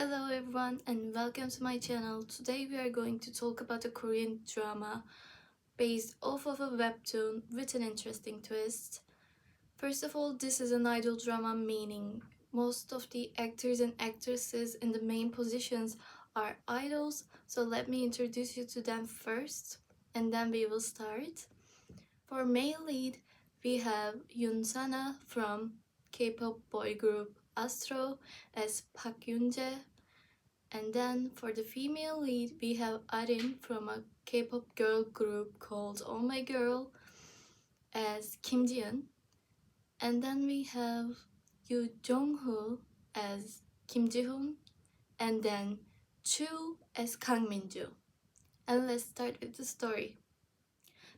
Hello everyone and welcome to my channel. Today we are going to talk about a Korean drama based off of a webtoon with an interesting twist. First of all, this is an idol drama, meaning most of the actors and actresses in the main positions are idols. So let me introduce you to them first and then we will start. For male lead, we have Yoon Sana from K-pop boy group Astro as Park Yoon-jae. And then for the female lead, we have Arin from a K-pop girl group called Oh My Girl as Kim Ji-eun. And then we have Yoo Jong-hoo as Kim Ji-hoon. And then Chu as Kang Min-joo. And let's start with the story.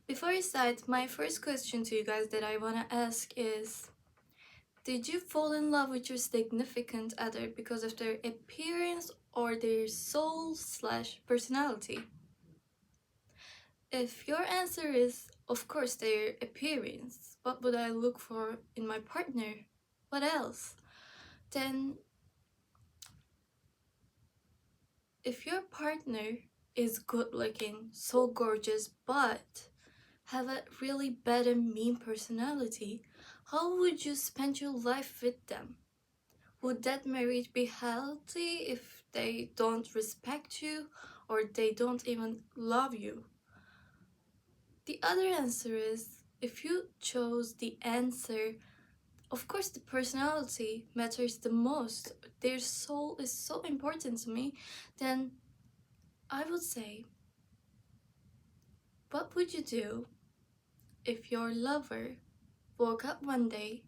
Before I start, my first question to you guys that I want to ask is, did you fall in love with your significant other because of their appearance or their soul/personality? If your answer is, of course, their appearance, what would I look for in my partner? What else? Then, if your partner is good looking, so gorgeous, but have a really bad and mean personality, how would you spend your life with them? Would that marriage be healthy if they don't respect you or they don't even love you? The other answer is, if you chose the answer, of course the personality matters the most, their soul is so important to me, then I would say, what would you do if your lover woke up one day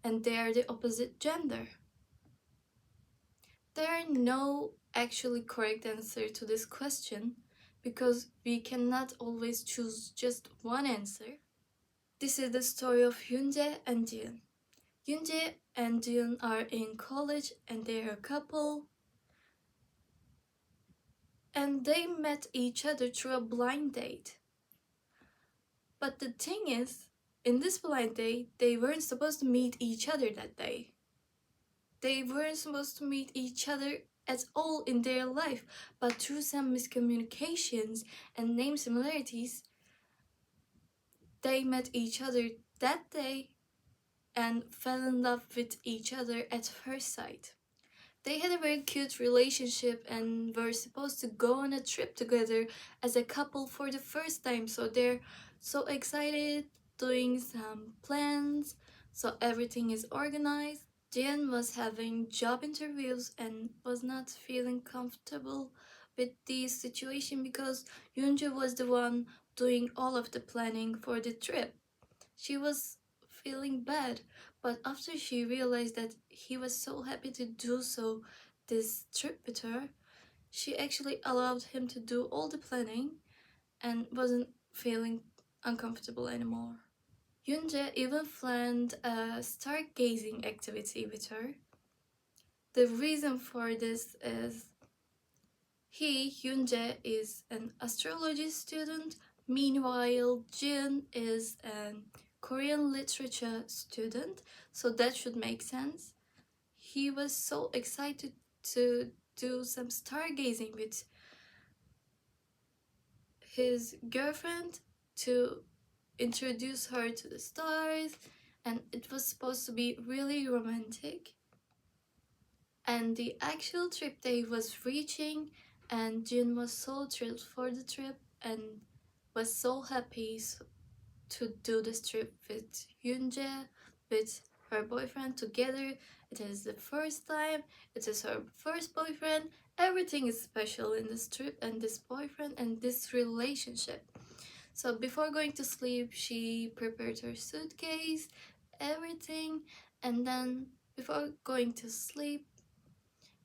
and they are the opposite gender? There are no actually correct answer to this question because we cannot always choose just one answer. This is the story of Hyunjae and Jiun. Hyunjae and Jiun are in college and they are a couple. And they met each other through a blind date. But the thing is, in this blind date, they weren't supposed to meet each other that day. They weren't supposed to meet each other at all in their life, but through some miscommunications and name similarities, they met each other that day and fell in love with each other at first sight. They had a very cute relationship and were supposed to go on a trip together as a couple for the first time, so they're so excited, doing some plans, so everything is organized. Jian was having job interviews and was not feeling comfortable with the situation because Yoonju was the one doing all of the planning for the trip. She was feeling bad, but after she realized that he was so happy to do so this trip with her, she actually allowed him to do all the planning and wasn't feeling uncomfortable anymore. Yoonjae even planned a stargazing activity with her. The reason for this is Yoonjae, is an astrology student, meanwhile Jin is an Korean literature student, so that should make sense. He was so excited to do some stargazing with his girlfriend to introduce her to the stars, and it was supposed to be really romantic. And the actual trip day was reaching, and Jin was so thrilled for the trip and was so happy to do this trip with Yoonjae, with her boyfriend together. It is the first time, it is her first boyfriend. Everything is special in this trip and this boyfriend and this relationship. So before going to sleep, she prepared her suitcase, everything, and then before going to sleep,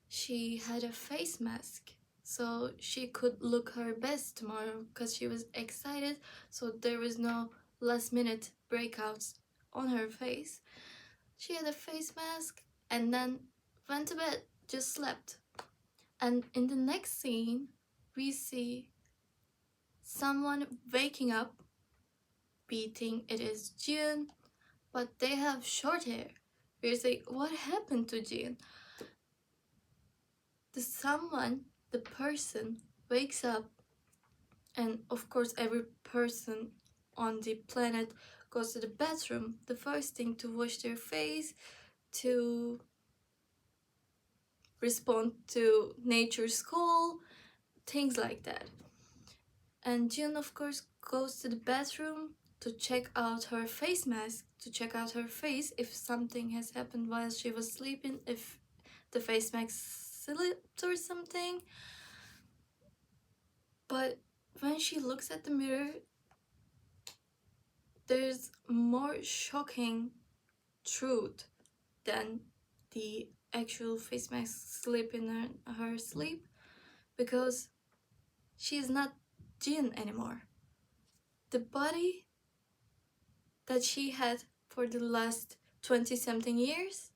she had a face mask so she could look her best tomorrow because she was excited, so there was no last minute breakouts on her face. She had a face mask and then went to bed, just slept. And in the next scene, we see someone waking up, beating it is Jin, but they have short hair. We're saying, what happened to Jin? the person wakes up, and of course every person on the planet goes to the bathroom, the first thing to wash their face, to respond to nature's call, things like that. And June, of course, goes to the bathroom to check out her face mask, to check out her face if something has happened while she was sleeping, if the face mask slipped or something. But when she looks at the mirror, there's more shocking truth than the actual face mask slip in her sleep, because she's not Jin anymore. The body that she had for the last 20 something years,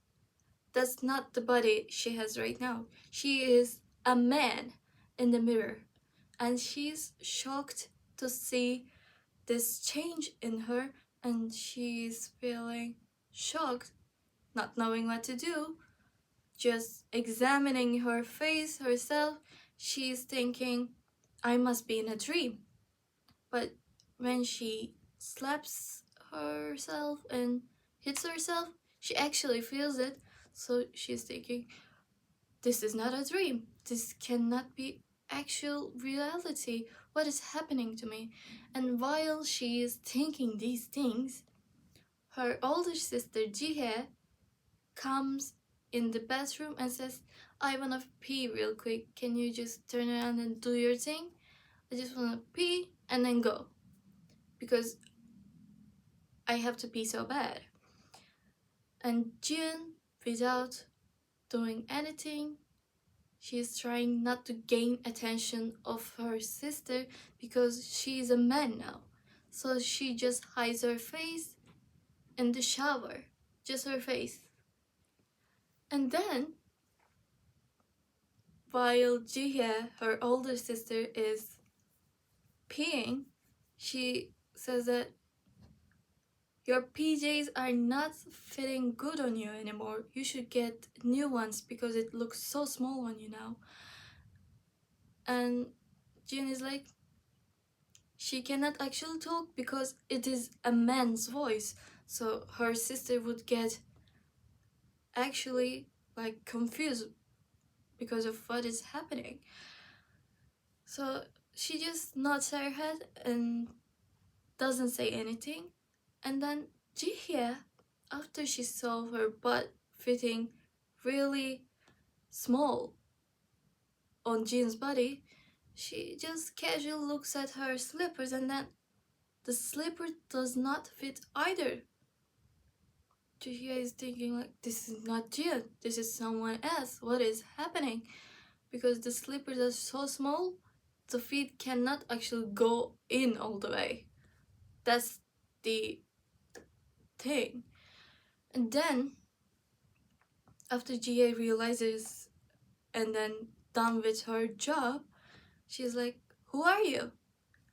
that's not the body she has right now. She is a man in the mirror, and she's shocked to see this change in her, and she's feeling shocked, not knowing what to do, just examining her face herself. She's thinking, I must be in a dream. But when she slaps herself and hits herself, she actually feels it. So she's thinking, this is not a dream. This cannot be actual reality. What is happening to me? And while she is thinking these things, her older sister Jihae comes in the bathroom and says, I wanna pee real quick. Can you just turn around and do your thing? I just wanna pee and then go, because I have to pee so bad. And Jin, without doing anything, she's trying not to gain attention of her sister because she's a man now. So she just hides her face in the shower, just her face. And then, while Jihae, her older sister, is peeing, she says that your PJs are not fitting good on you anymore. You should get new ones because it looks so small on you now. And Jin is like, she cannot actually talk because it is a man's voice. So her sister would get actually like confused because of what is happening. So she just nods her head and doesn't say anything. And then Jihyea, after she saw her butt fitting really small on Jin's body, she just casually looks at her slippers, and then the slipper does not fit either. Jihyea is thinking like, this is not Jin, this is someone else. What is happening? Because the slippers are so small, the feet cannot actually go in all the way. That's the thing. And then after Jihyea realizes and then done with her job, she's like, who are you?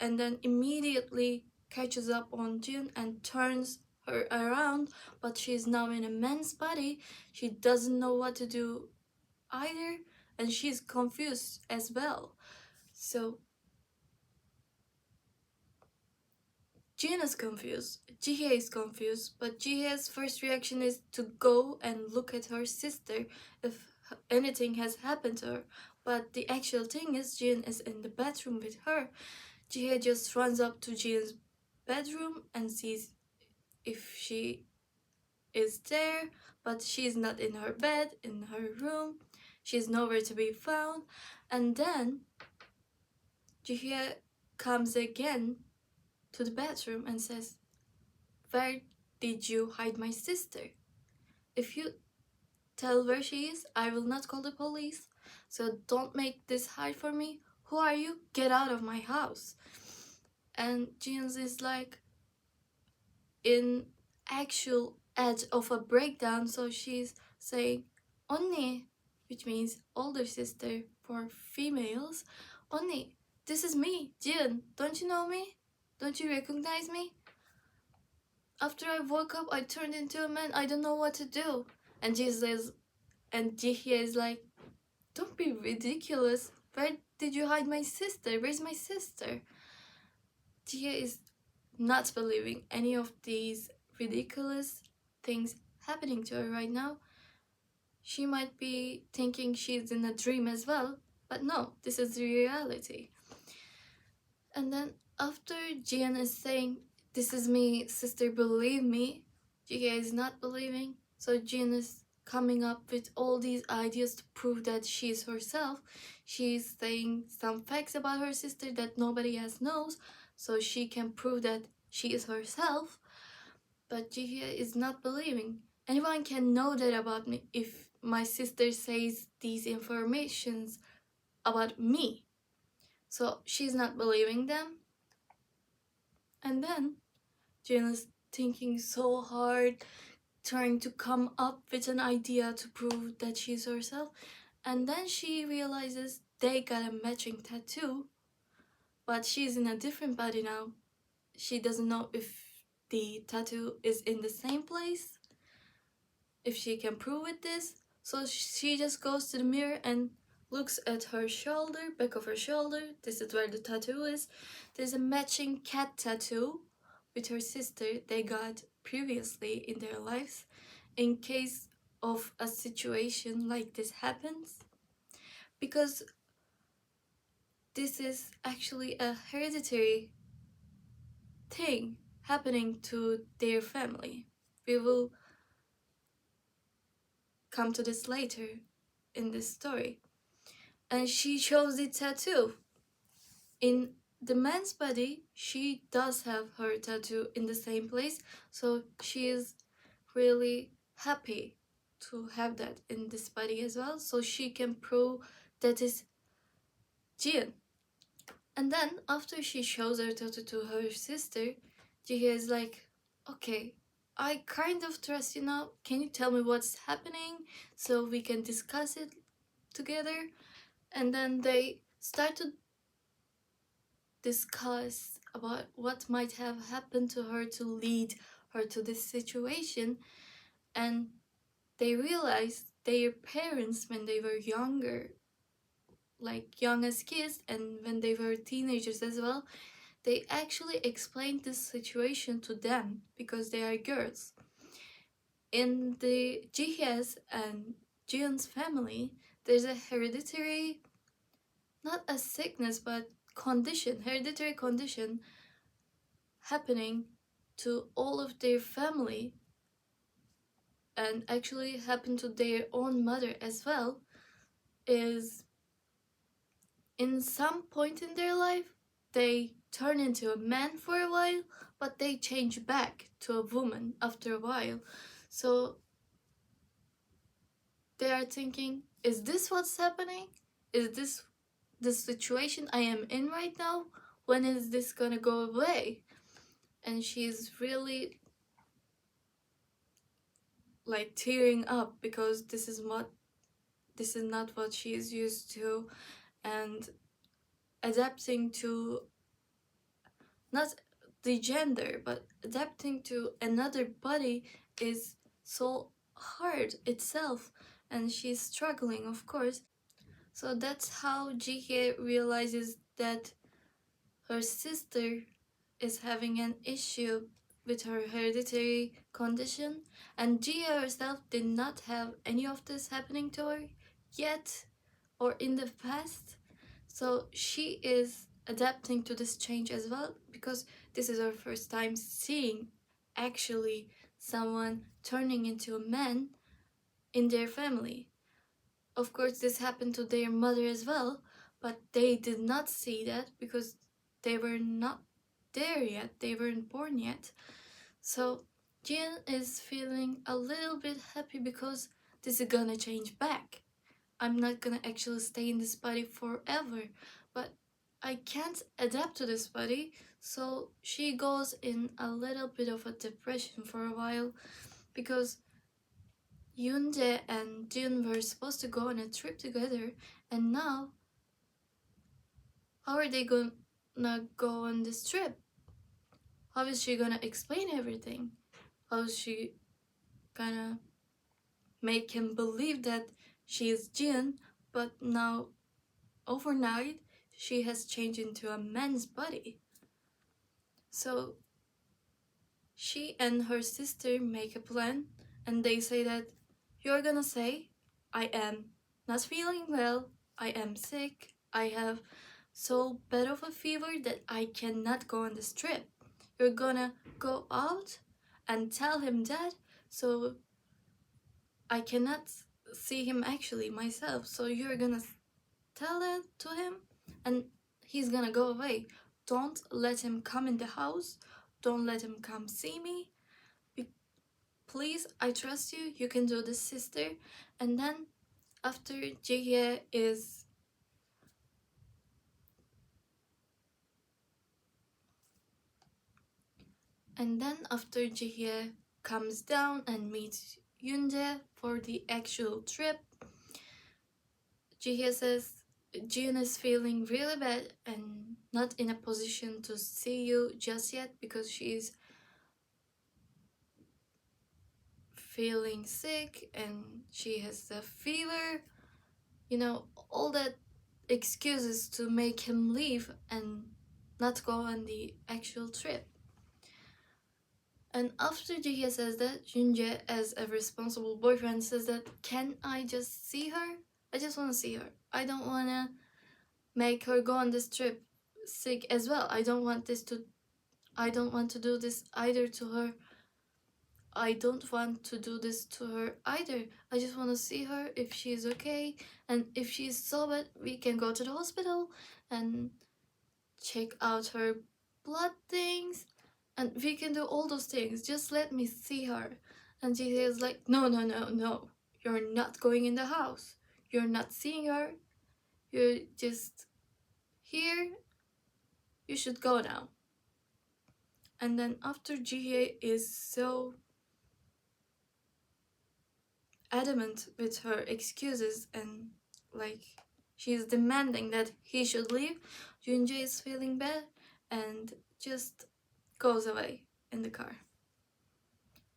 And then immediately catches up on Jin and turns her around, but she's now in a man's body. She doesn't know what to do either, and she's confused as well. So Jin is confused, Jihae is confused, but Jihae's first reaction is to go and look at her sister if anything has happened to her. But the actual thing is, Jin is in the bathroom with her. Jihae just runs up to Jin's bedroom and sees if she is there, but she's not in her bed, in her room. She's nowhere to be found. And then Jihae comes again to the bathroom and says, where did you hide my sister? If you tell where she is, I will not call the police. So don't make this hard for me. Who are you? Get out of my house. And Jin is like in actual edge of a breakdown. So she's saying, Onni, which means older sister for females. Onni, this is me, Jin. Don't you know me? Don't you recognize me? After I woke up, I turned into a man. I don't know what to do. And Jihyea is like, don't be ridiculous. Where did you hide my sister? Where's my sister? Jihye is not believing any of these ridiculous things happening to her right now. She might be thinking she's in a dream as well, but no, this is the reality. And then after Jian is saying, "This is me, sister, believe me," Jihye is not believing. So Jian is coming up with all these ideas to prove that she's herself. She's saying some facts about her sister that nobody else knows, so she can prove that she is herself. But Jihye is not believing. Anyone can know that about me if my sister says these informations about me. So she's not believing them. And then Jian is thinking so hard, trying to come up with an idea to prove that she's herself. And then she realizes they got a matching tattoo, but she's in a different body now. She doesn't know if the tattoo is in the same place, if she can prove with this. So she just goes to the mirror and looks at her shoulder, back of her shoulder. This is where the tattoo is. There's a matching cat tattoo with her sister they got previously in their lives, in case of a situation like this happens. Because this is actually a hereditary thing happening to their family. We will come to this later in this story. And she chose the tattoo. In the man's body, she does have her tattoo in the same place, so she is really happy to have that in this body as well, so she can prove that is Jian. And then after she shows her tattoo to her sister, Jihye is like, "Okay, I kind of trust you now. Can you tell me what's happening so we can discuss it together?" And then they start to discuss about what might have happened to her to lead her to this situation. And they realize their parents, when they were younger, like young as kids, and when they were teenagers as well, they actually explained this situation to them because they are girls. In the Jihye's and Jian's family, there's a hereditary, not a sickness, but condition, hereditary condition happening to all of their family, and actually happened to their own mother as well, is in some point in their life, they turn into a man for a while, but they change back to a woman after a while. So they are thinking, is this what's happening? Is this the situation I am in right now? When is this gonna go away? And she's really like tearing up because this is not what she is used to, and adapting to not the gender, but adapting to another body is so hard itself, and she's struggling, of course. So that's how Jihye realizes that her sister is having an issue with her hereditary condition, and Jihye herself did not have any of this happening to her yet or in the past. So she is adapting to this change as well, because this is her first time seeing actually someone turning into a man in their family. Of course, this happened to their mother as well, but they did not see that because they were not there yet, they weren't born yet. So Jian is feeling a little bit happy because this is gonna change back. I'm not gonna actually stay in this body forever, but I can't adapt to this body. So she goes in a little bit of a depression for a while, because Yoonjae and Jin were supposed to go on a trip together, and now how are they gonna go on this trip? How is she gonna explain everything? How is she gonna make him believe that she is Jin but now overnight she has changed into a man's body. So she and her sister make a plan, and they say that you're gonna say, I am not feeling well, I am sick, I have so bad of a fever that I cannot go on this trip. You're gonna go out and tell him that, so I cannot see him actually myself. So you're gonna tell that to him, and he's gonna go away. Don't let him come in the house. Don't let him come see me. Please, I trust you. You can do this, sister. And then after Jihye is comes down and meets Yoonjae for the actual trip, Jihye says Jin is feeling really bad and not in a position to see you just yet because she's feeling sick and she has a fever. You know, all that excuses to make him leave and not go on the actual trip. And after Jihye says that, Yoonjae, as a responsible boyfriend, says that, can I just see her? I just want to see her. I don't want to make her go on this trip sick as well. I don't want to do this either to her. I don't want to do this to her either. I just want to see her if she's okay. And if she's so bad, we can go to the hospital and check out her blood things. And we can do all those things. Just let me see her. And Jihye is like, no. You're not going in the house. You're not seeing her. You're just here. You should go now. And then after Jihye is so adamant with her excuses and like she's demanding that he should leave, Yoonjae is feeling bad and just goes away in the car.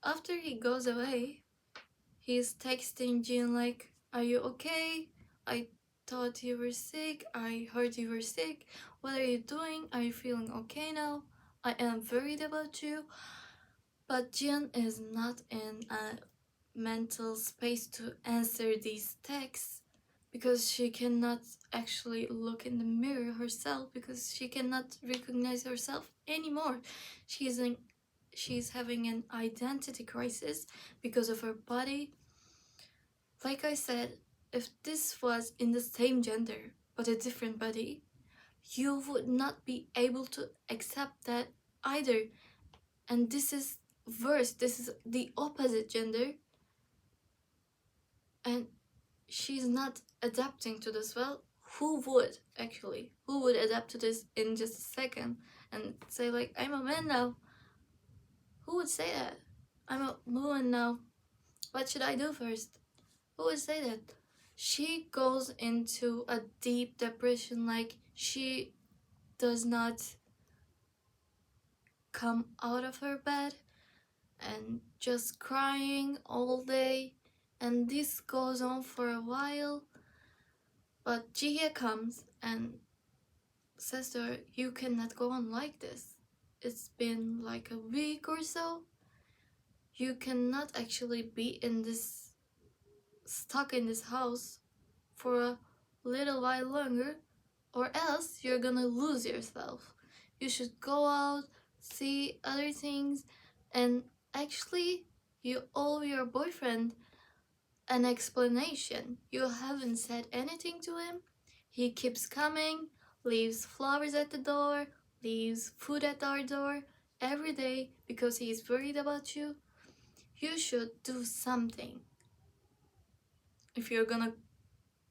After he goes away, he's texting Jin like, are you okay? I thought you were sick. I heard you were sick. What are you doing? Are you feeling okay now? I am worried about you. But Jin is not in a mental space to answer these texts because she cannot actually look in the mirror herself because she cannot recognize herself anymore. She's having an identity crisis because of her body. Like I said, if this was in the same gender but a different body, you would not be able to accept that either. And this is worse. This is the opposite gender. And she's not adapting to this. Well, who would actually? Who would adapt to this in just a second and say like, I'm a man now? Who would say that? I'm a woman now. What should I do first? Who would say that? She goes into a deep depression, like she does not come out of her bed and just crying all day, and this goes on for a while. But Jihye comes and says to her, you cannot go on like this. It's been like a week or so. You cannot actually be stuck in this house for a little while longer, or else you're gonna lose yourself. You should go out, see other things, and actually you owe your boyfriend an explanation. You haven't said anything to him. He keeps coming, leaves flowers at the door, leaves food at our door every day because he's worried about you. You should do something. If you're gonna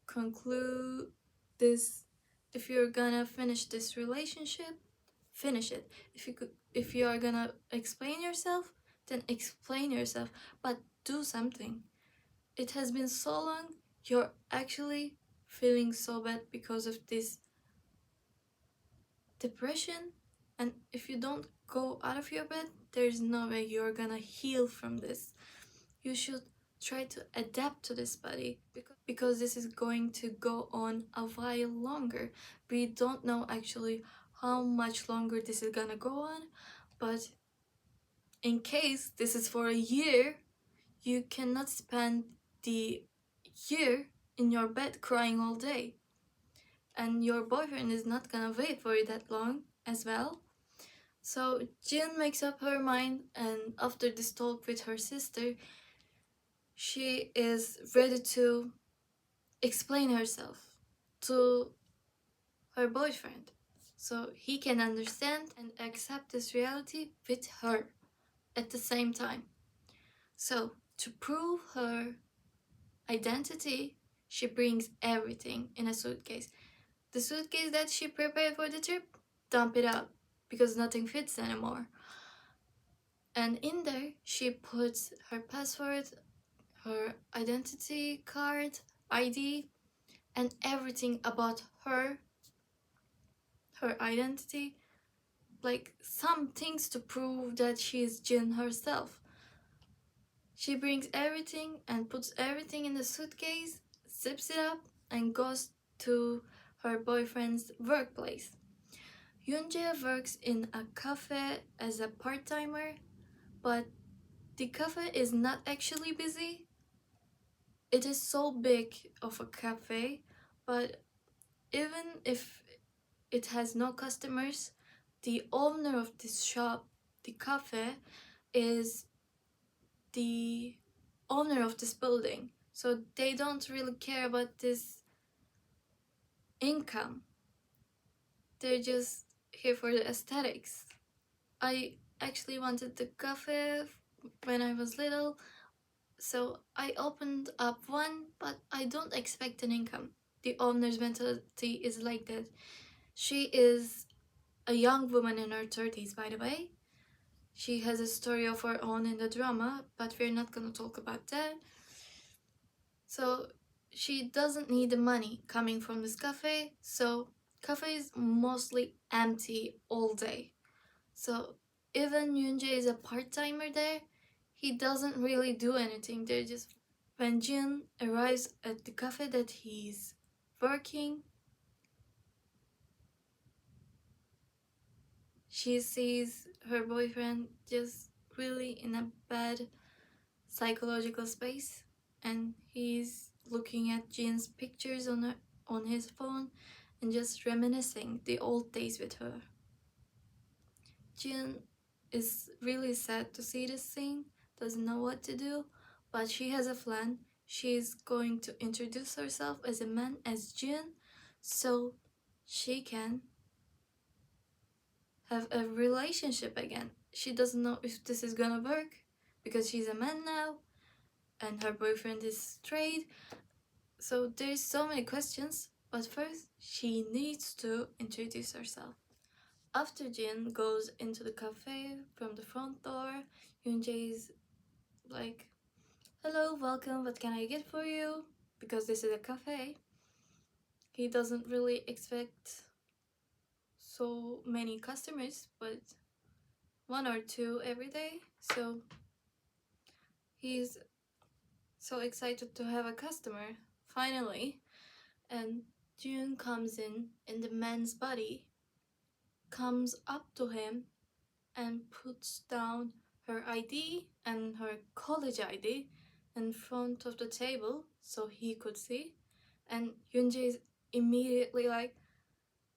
conclude this, if you're gonna finish this relationship, finish it. If you are gonna explain yourself, then explain yourself, but do something. It has been so long. You're actually feeling so bad because of this depression, and if you don't go out of your bed, there's no way you're gonna heal from this. You should try to adapt to this body because this is going to go on a while longer. We don't know actually how much longer this is gonna go on, but in case this is for a year, you cannot spend the year in your bed crying all day, and your boyfriend is not gonna wait for you that long as well. So Jin makes up her mind, and after this talk with her sister, she is ready to explain herself to her boyfriend so he can understand and accept this reality with her at the same time. So, to prove her identity, she brings everything in a suitcase. The suitcase that she prepared for the trip, dump it out because nothing fits anymore. And in there, she puts her password, her identity card, ID, and everything about her identity, like some things to prove that she is Jin herself. She brings everything and puts everything in the suitcase, zips it up, and goes to her boyfriend's workplace. Yoonjae works in a cafe as a part-timer, but the cafe is not actually busy. It is so big of a cafe, but even if it has no customers, the owner of this shop, the cafe, is the owner of this building. So they don't really care about this income. They're just here for the aesthetics. I actually wanted the cafe when I was little, so I opened up one, but I don't expect an income. The owner's mentality is like that. She is a young woman in her 30s, by the way. She has a story of her own in the drama, but we're not gonna talk about that. So she doesn't need the money coming from this cafe, so cafe is mostly empty all day. So even Yoonjae is a part-timer there, he doesn't really do anything. They're just when Jin arrives at the cafe that he's working, she sees her boyfriend just really in a bad psychological space, and he's looking at Jin's pictures on his phone and just reminiscing the old days with her. Jin is really sad to see this scene, doesn't know what to do, but she has a plan. She's going to introduce herself as a man, as Jin, so she can have a relationship again. She doesn't know if this is gonna work because she's a man now and her boyfriend is straight. So there's so many questions, but first she needs to introduce herself. After Jin goes into the cafe from the front door, Yoonjae is like, "Hello, welcome, what can I get for you?" Because this is a cafe. He doesn't really expect so many customers, but one or two every day. So he's so excited to have a customer, finally. And June comes in the man's body, comes up to him, and puts down her ID and her college ID in front of the table so he could see. And Yoonjae is immediately like,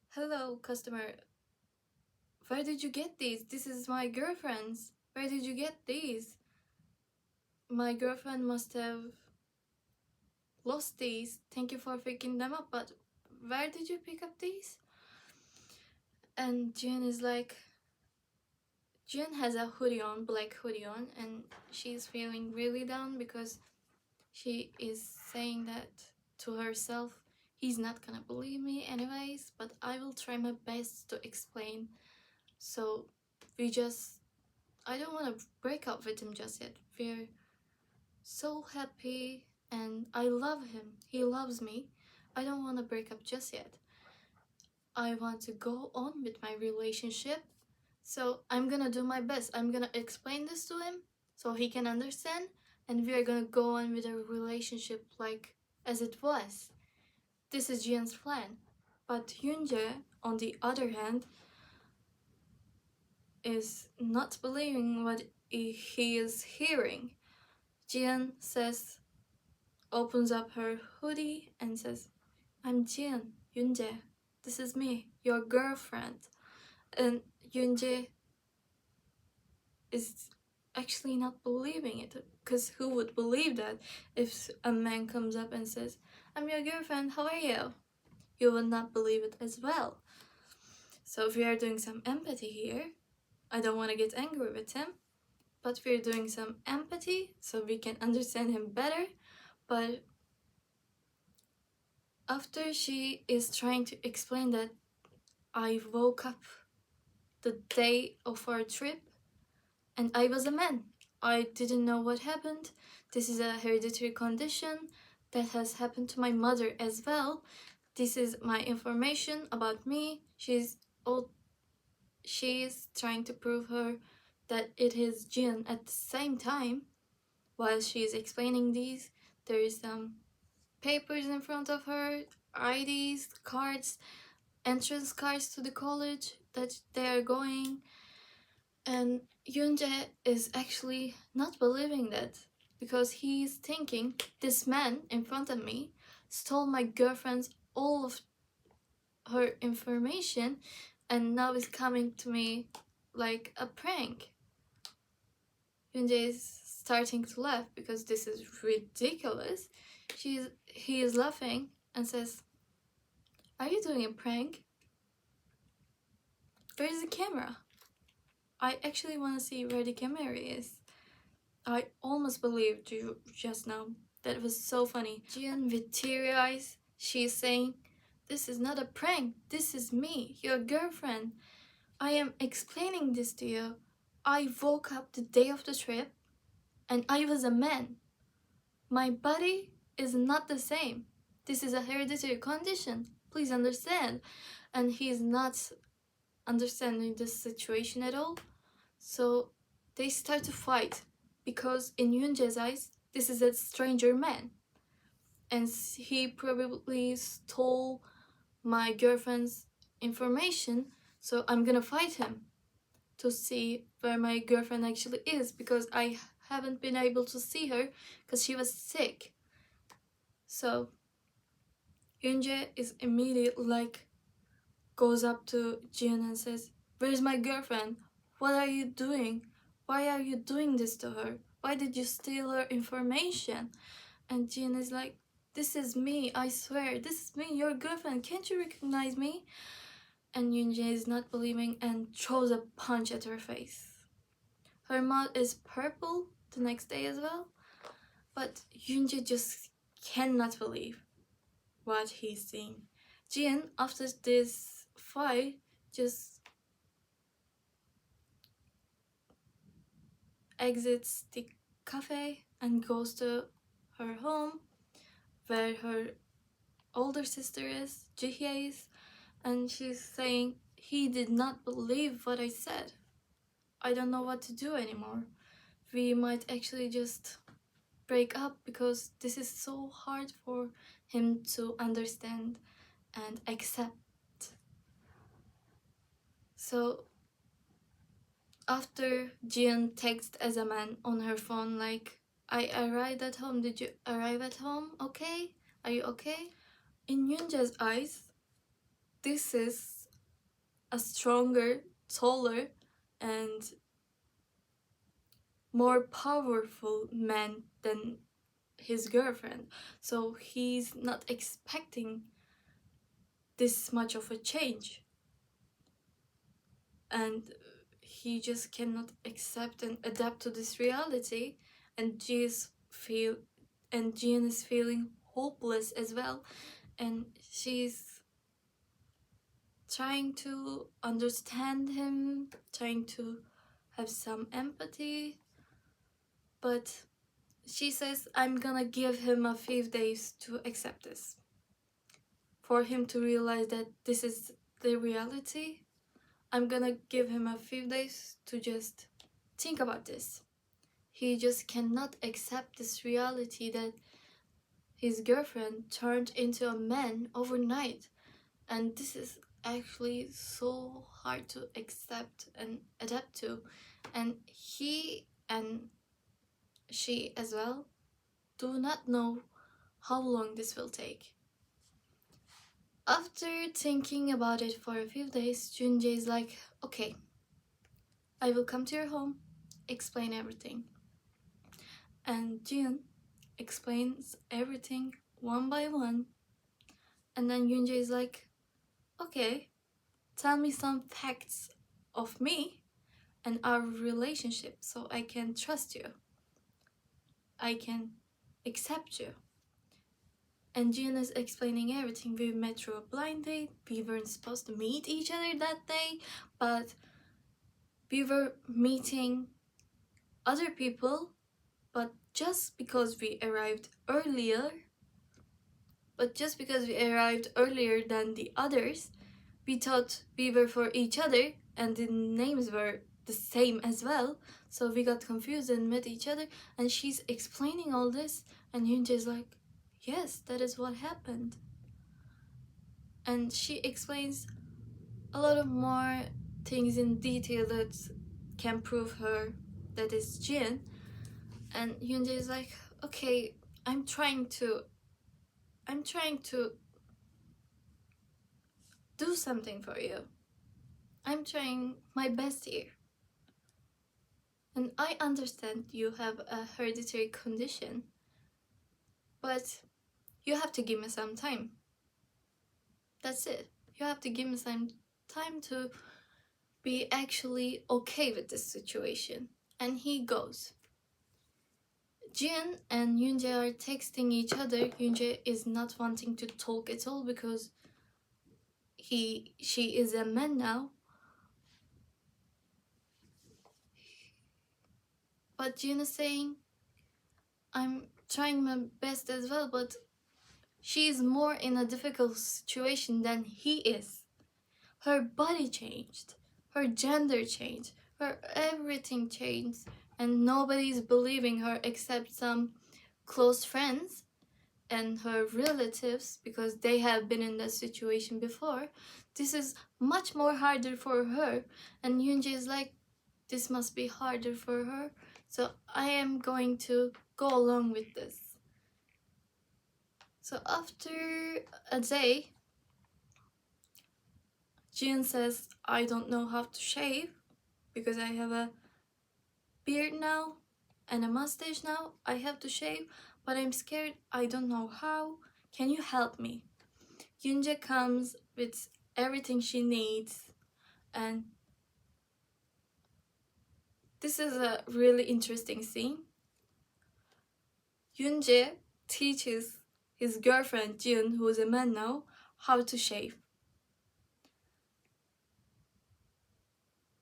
"Hello, customer. Where did you get these? This is my girlfriend's. Where did you get these? My girlfriend must have lost these. Thank you for picking them up, but where did you pick up these?" And Jin is like, Jin has a hoodie on, black hoodie on, and she's feeling really down because she is saying that to herself, he's not gonna believe me anyways, but I will try my best to explain. So I don't want to break up with him just yet. We're so happy and I love him. He loves me. I don't want to break up just yet. I want to go on with my relationship. So I'm gonna do my best. I'm gonna explain this to him so he can understand. and we are gonna go on with our relationship like as it was. This is Jian's plan. But Yoonjae, on the other hand, is not believing what he is hearing. Jian says, opens up her hoodie and says, I'm Jian, Yoonjae. This is me, your girlfriend. And Yoonjae is actually not believing it, because who would believe that if a man comes up and says, I'm your girlfriend, how are you? You would not believe it as well. So we are doing some empathy here. I don't want to get angry with him, but we're doing some empathy so we can understand him better. But after she is trying to explain that I woke up the day of our trip and I was a man, I didn't know what happened. This is a hereditary condition that has happened to my mother as well. This is my information about me. She's trying to prove her that it is Jin. At the same time, while she is explaining these, there is some papers in front of her, IDs, cards, entrance cards to the college that they are going. And Yoonjae is actually not believing that, because he's thinking, this man in front of me stole my girlfriend's all of her information and now is coming to me like a prank. Yoonjae is starting to laugh because this is ridiculous. He is laughing and says, are you doing a prank? Where's the camera? I actually want to see where the camera is. I almost believed you just now. That was so funny. Jian with teary eyes, she's saying, this is not a prank. This is me, your girlfriend. I am explaining this to you. I woke up the day of the trip and I was a man. My body is not the same. This is a hereditary condition. Please understand. And he's not understanding this situation at all. So they start to fight because in Yoonjae's eyes, this is a stranger man. And he probably stole my girlfriend's information, so I'm gonna fight him to see where my girlfriend actually is, because I haven't been able to see her because she was sick. So Yoonjae is immediately like, goes up to Jian and says, where's my girlfriend? What are you doing? Why are you doing this to her? Why did you steal her information? And Jian is like, this is me, I swear, this is me, your girlfriend, can't you recognize me? And Yoonjae is not believing and throws a punch at her face. Her mouth is purple the next day as well, but Yoonjae just cannot believe what he's seeing. Jian, after this fight, just exits the cafe and goes to her home where her older sister is, Jihye is, and she's saying, he did not believe what I said. I don't know what to do anymore. We might actually just break up because this is so hard for him to understand and accept. So after Jian texts as a man on her phone like, I arrived at home, did you arrive at home? Okay? Are you okay? In Yoonjae's eyes, this is a stronger, taller, and more powerful man than his girlfriend. So he's not expecting this much of a change. And he just cannot accept and adapt to this reality, and Jian is feeling hopeless as well, and she's trying to understand him, trying to have some empathy, but she says, I'm gonna give him a few days to accept this, for him to realize that this is the reality. I'm gonna give him a few days to just think about this. he just cannot accept this reality that his girlfriend turned into a man overnight. And this is actually so hard to accept and adapt to. And he and she as well do not know how long this will take. After thinking about it for a few days, Junjae is like, okay, I will come to your home, explain everything. And Jin explains everything one by one. And then Yunjae is like, okay, tell me some facts of me and our relationship so I can trust you. I can accept you. And Jin is explaining everything. We met through a blind date. We weren't supposed to meet each other that day, but we were meeting other people. But just because we arrived earlier than the others, we thought we were for each other, and the names were the same as well. So we got confused and met each other. And she's explaining all this, and Hyunjae's like, yes, that is what happened. And she explains a lot of more things in detail that can prove her that is Jin. And Hyunjae is like, okay, I'm trying to do something for you. I'm trying my best here. And I understand you have a hereditary condition, but you have to give me some time. That's it. You have to give me some time to be actually okay with this situation. And he goes. Jin and Yoonjae are texting each other. Yoonjae is not wanting to talk at all because she is a man now. But Jin is saying, I'm trying my best as well, but she is more in a difficult situation than he is. Her body changed, her gender changed, her everything changed, and nobody's believing her except some close friends and her relatives because they have been in that situation before. This is much more harder for her, and Yoonjae is like, this must be harder for her, so I am going to go along with this. So after a day, Jin says, I don't know how to shave because I have a beard now and a mustache now. I have to shave, but I'm scared. I don't know how. Can you help me? Yoonjae comes with everything she needs, and this is a really interesting scene. Yoonjae teaches his girlfriend Jin, who is a man now, how to shave.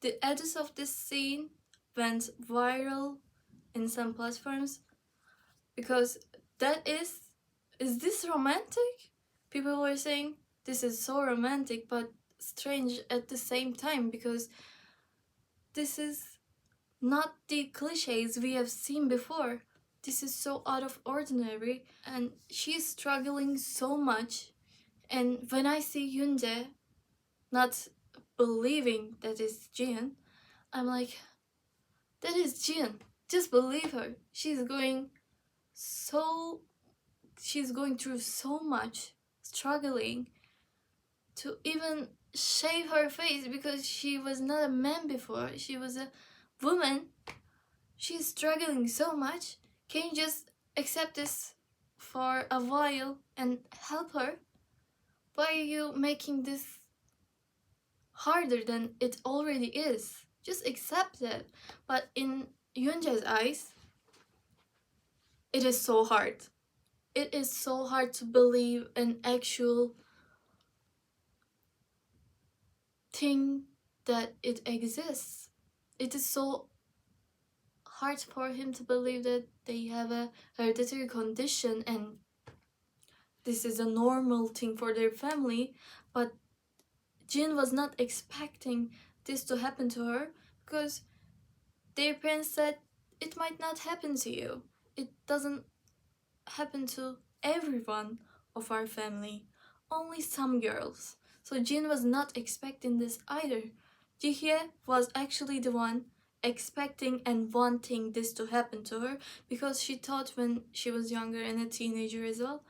The edits of this scene went viral in some platforms because that is this romantic? People were saying this is so romantic but strange at the same time because this is not the cliches we have seen before. This is so out of ordinary, and she's struggling so much. And when I see Yoonjae not believing that is Jin, I'm like, that is Jin. Just believe her. She's going through so much, struggling to even shave her face because she was not a man before. She was a woman. She's struggling so much. Can you just accept this for a while and help her? Why are you making this harder than it already is? Just accept it. But in Yoonjae's eyes, it is so hard. It is so hard to believe an actual thing that it exists. It is so hard for him to believe that they have a hereditary condition and this is a normal thing for their family. But Jin was not expecting this to happen to her because their parents said it might not happen to you. It doesn't happen to everyone of our family, only some girls. So Jin was not expecting this either. Jihye was actually the one expecting and wanting this to happen to her because she thought when she was younger and a teenager as well,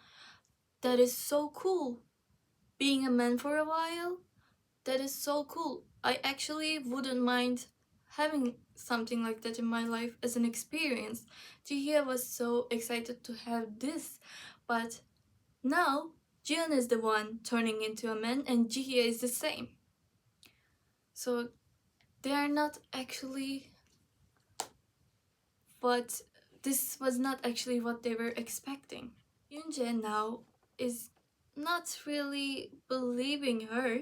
that is so cool. Being a man for a while, that is so cool. I actually wouldn't mind having something like that in my life as an experience. Jihye was so excited to have this, but now Jian is the one turning into a man and Jihye is the same. So they are not actually what this was not actually what they were expecting. Yoonjae now is not really believing her,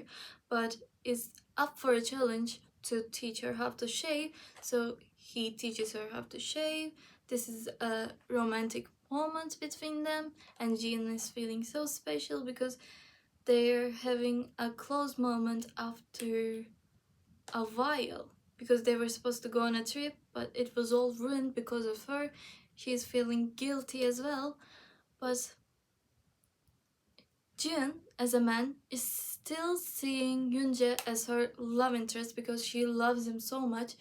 but is up for a challenge to teach her how to shave. So he teaches her how to shave. This is a romantic moment between them, and Jin is feeling so special because they're having a close moment after a while, because they were supposed to go on a trip, but it was all ruined because of her. She's feeling guilty as well, but Jin, as a man, is still seeing Yoonjae as her love interest because she loves him so much,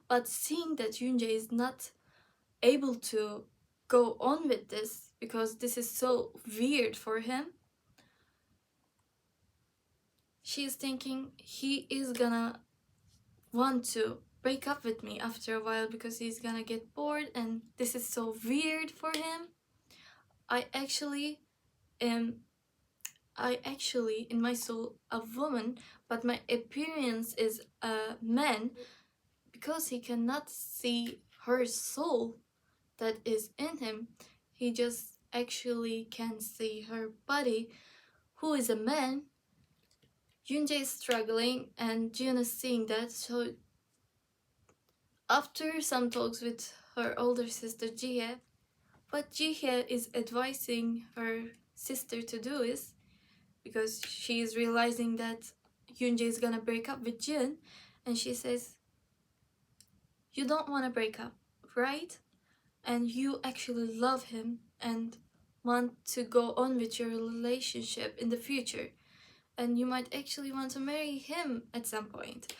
but seeing that Yoonjae is not able to go on with this because this is so weird for him, she's thinking he is gonna want to break up with me after a while because he's gonna get bored and this is so weird for him. I actually am in my soul a woman, but my appearance is a man because he cannot see her soul that is in him. He just actually can see her body, who is a man. Yoonjae is struggling and Jin is seeing that, so after some talks with her older sister Jihye, what Jihye is advising her sister to do is, because she is realizing that Yoonjae is gonna break up with Jin, and she says, you don't want to break up, right? And you actually love him and want to go on with your relationship in the future, and you might actually want to marry him at some point.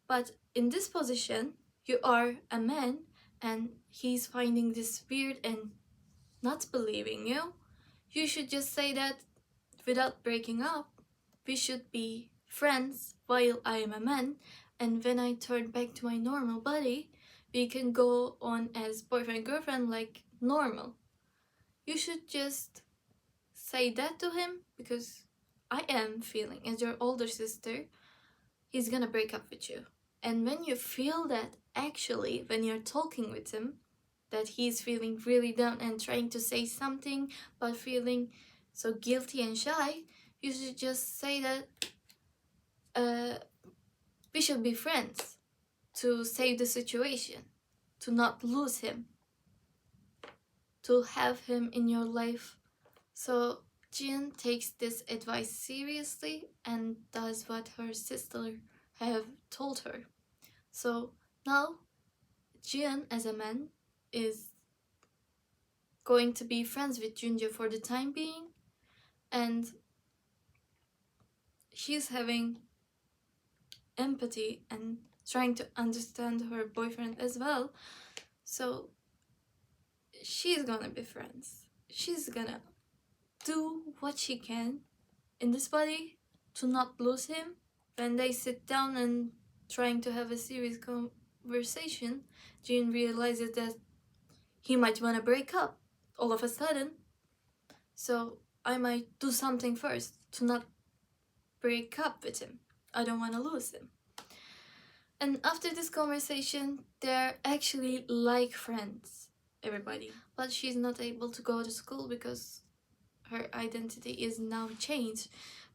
But in this position, you are a man and he's finding this weird and not believing you. You should just say that without breaking up, we should be friends while I am a man, and when I turn back to my normal body, we can go on as boyfriend girlfriend like normal. You should just say that to him because I am feeling, as your older sister, he's gonna break up with you. And when you feel that, actually, when you're talking with him, that he's feeling really down and trying to say something but feeling so guilty and shy, you should just say that we should be friends to save the situation, to not lose him, to have him in your life. So Jin takes this advice seriously and does what her sister have told her. So now Jin, as a man, is going to be friends with Junja for the time being, and she's having empathy and trying to understand her boyfriend as well. So she's gonna be friends. She's gonna do what she can in this body to not lose him. When they sit down and trying to have a serious conversation, Jin realizes that he might want to break up all of a sudden. So I might do something first to not break up with him. I don't want to lose him. And after this conversation, they're actually like friends, everybody. But she's not able to go to school because her identity is now changed.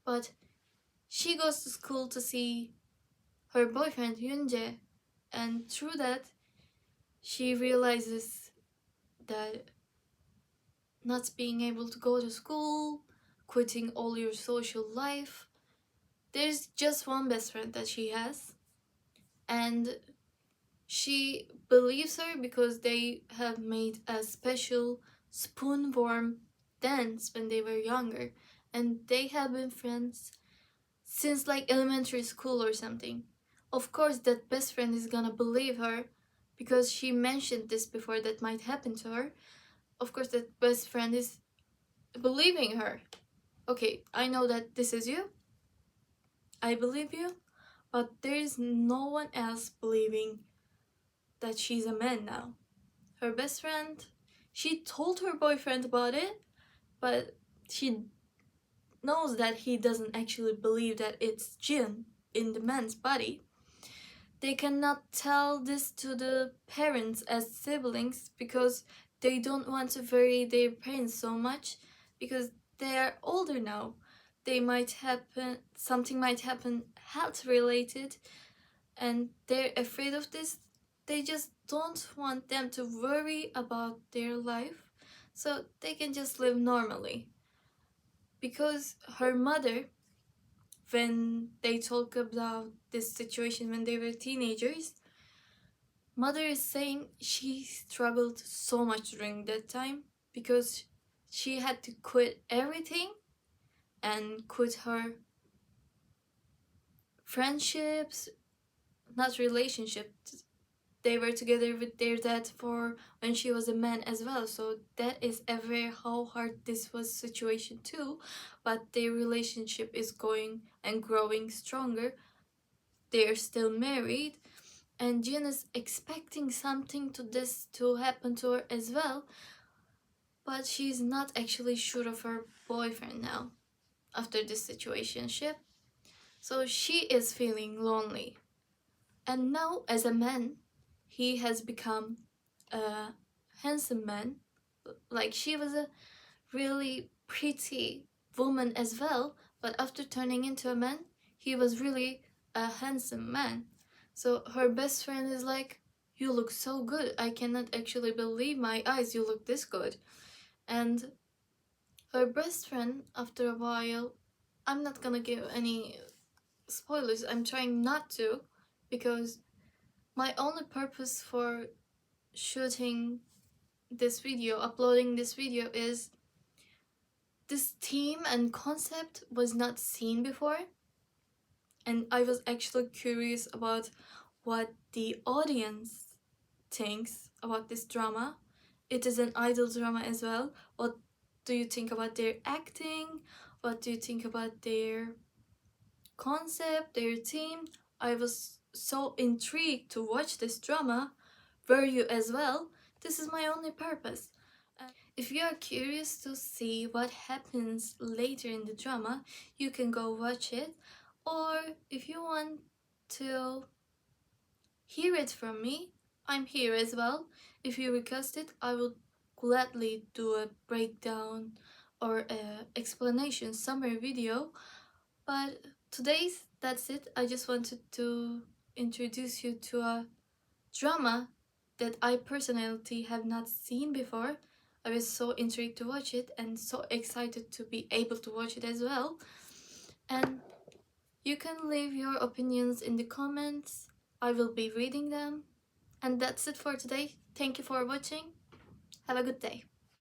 But she goes to school to see her boyfriend Yoonjae, and through that, she realizes that not being able to go to school, quitting all your social life, there's just one best friend that she has, and She believes her because they have made a special spoon-worm dance when they were younger, and they have been friends since like elementary school or something. Of course, that best friend is gonna believe her because she mentioned this before that might happen to her. Of course, that best friend is believing her. Okay, I know that this is you. I believe you, but there is no one else believing that she's a man now. Her best friend, she told her boyfriend about it, but she knows that he doesn't actually believe that it's Jin in the man's body. They cannot tell this to the parents as siblings because they don't want to worry their parents so much because they are older now. Something might happen health related, and they're afraid of this. They just don't want them to worry about their life so they can just live normally. Because her mother, when they talk about this situation when they were teenagers, mother is saying she struggled so much during that time because she had to quit everything and quit her friendships, not relationships. They were together with their dad for when she was a man as well, so that is a very how hard this was situation too. But their relationship is going and growing stronger. They are still married, and Jin is expecting something to this to happen to her as well, but she's not actually sure of her boyfriend now after this situationship. So she is feeling lonely. And now as a man, he has become a handsome man. Like she was a really pretty woman as well, but after turning into a man, he was really a handsome man. So her best friend is like, "You look so good. I cannot actually believe my eyes. You look this good." And her best friend, after a while, I'm not gonna give any spoilers. I'm trying not to because my only purpose for shooting this video, uploading this video, is this theme and concept was not seen before, and I was actually curious about what the audience thinks about this drama. It is an idol drama as well. What do you think about their acting? What do you think about their concept, their theme? I was so intrigued to watch this drama. Were you as well? This is my only purpose. If you are curious to see what happens later in the drama, you can go watch it. Or if you want to hear it from me, I'm here as well. If you request it, I will gladly do a breakdown or a explanation summary video. But today's that's it. I just wanted to introduce you to a drama that I personally have not seen before. I was so intrigued to watch it and so excited to be able to watch it as well. And you can leave your opinions in the comments. I will be reading them. And that's it for today. Thank you for watching. Have a good day.